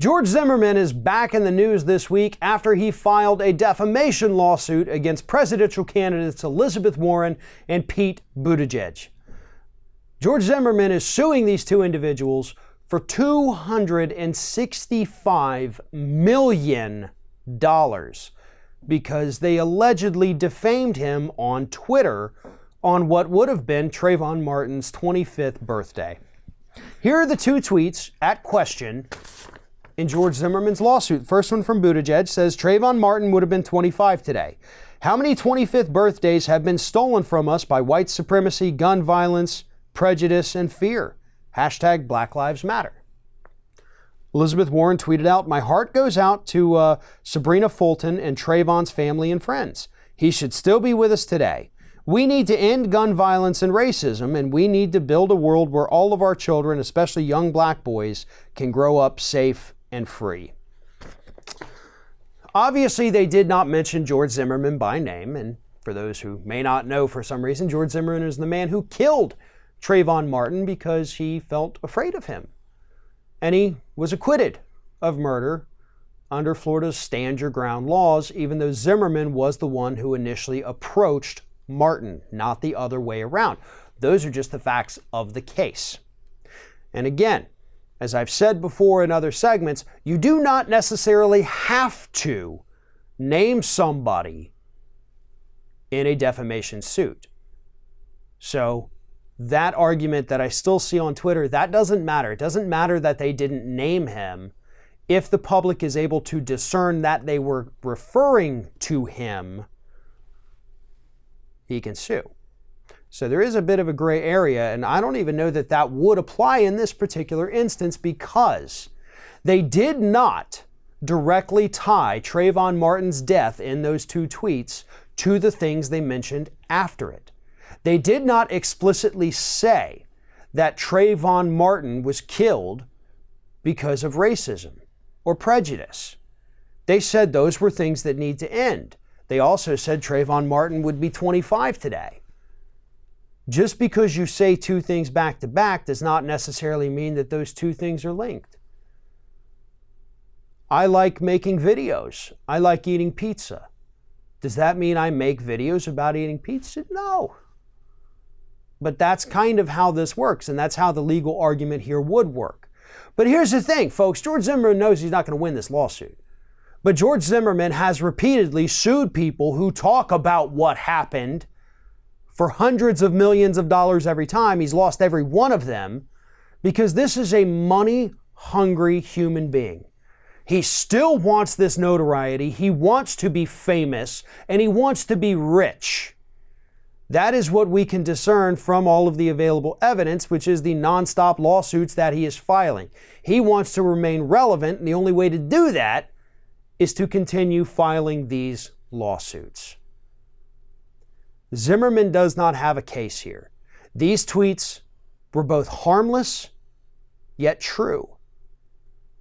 George Zimmerman is back in the news this week after he filed a defamation lawsuit against presidential candidates Elizabeth Warren and Pete Buttigieg. George Zimmerman is suing these two individuals for $265 million because they allegedly defamed him on Twitter on what would have been Trayvon Martin's 25th birthday. Here are the two tweets at question in George Zimmerman's lawsuit. First one from Buttigieg says, Trayvon Martin would have been 25 today. How many 25th birthdays have been stolen from us by white supremacy, gun violence, prejudice, and fear? Hashtag Black Lives Matter. Elizabeth Warren tweeted out, my heart goes out to Sabrina Fulton and Trayvon's family and friends. He should still be with us today. We need to end gun violence and racism, and we need to build a world where all of our children, especially young black boys, can grow up safe and free. Obviously, they did not mention George Zimmerman by name, and for those who may not know for some reason, George Zimmerman is the man who killed Trayvon Martin because he felt afraid of him. And he was acquitted of murder under Florida's stand your ground laws, even though Zimmerman was the one who initially approached Martin, not the other way around. Those are just the facts of the case. And again, as I've said before in other segments, you do not necessarily have to name somebody in a defamation suit. So that argument that I still see on Twitter, that doesn't matter. It doesn't matter that they didn't name him. If the public is able to discern that they were referring to him, he can sue. So there is a bit of a gray area, and I don't even know that that would apply in this particular instance because they did not directly tie Trayvon Martin's death in those two tweets to the things they mentioned after it. They did not explicitly say that Trayvon Martin was killed because of racism or prejudice. They said those were things that need to end. They also said Trayvon Martin would be 25 today. Just because you say two things back to back does not necessarily mean that those two things are linked. I like making videos. I like eating pizza. Does that mean I make videos about eating pizza? No. But that's kind of how this works, and that's how the legal argument here would work. But here's the thing, folks. George Zimmerman knows he's not going to win this lawsuit. But George Zimmerman has repeatedly sued people who talk about what happened for hundreds of millions of dollars every time. He's lost every one of them because this is a money-hungry human being. He still wants this notoriety. He wants to be famous, and he wants to be rich. That is what we can discern from all of the available evidence, which is the nonstop lawsuits that he is filing. He wants to remain relevant, and the only way to do that is to continue filing these lawsuits. Zimmerman does not have a case here. These tweets were both harmless, yet true.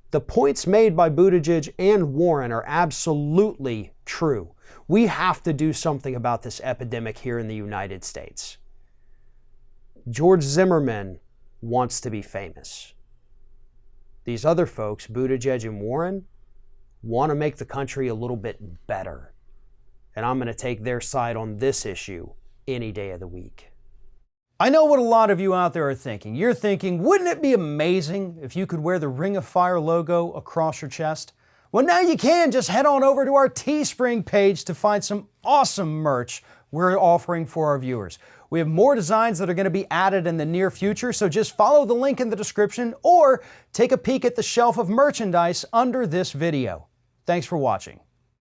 The points made by Buttigieg and Warren are absolutely true. We have to do something about this epidemic here in the United States. George Zimmerman wants to be famous. These other folks, Buttigieg and Warren, want to make the country a little bit better. And I'm going to take their side on this issue any day of the week. I know what a lot of you out there are thinking. You're thinking, wouldn't it be amazing if you could wear the Ring of Fire logo across your chest? Well, now you can. Just head on over to our Teespring page to find some awesome merch we're offering for our viewers. We have more designs that are going to be added in the near future, so just follow the link in the description or take a peek at the shelf of merchandise under this video. Thanks for watching.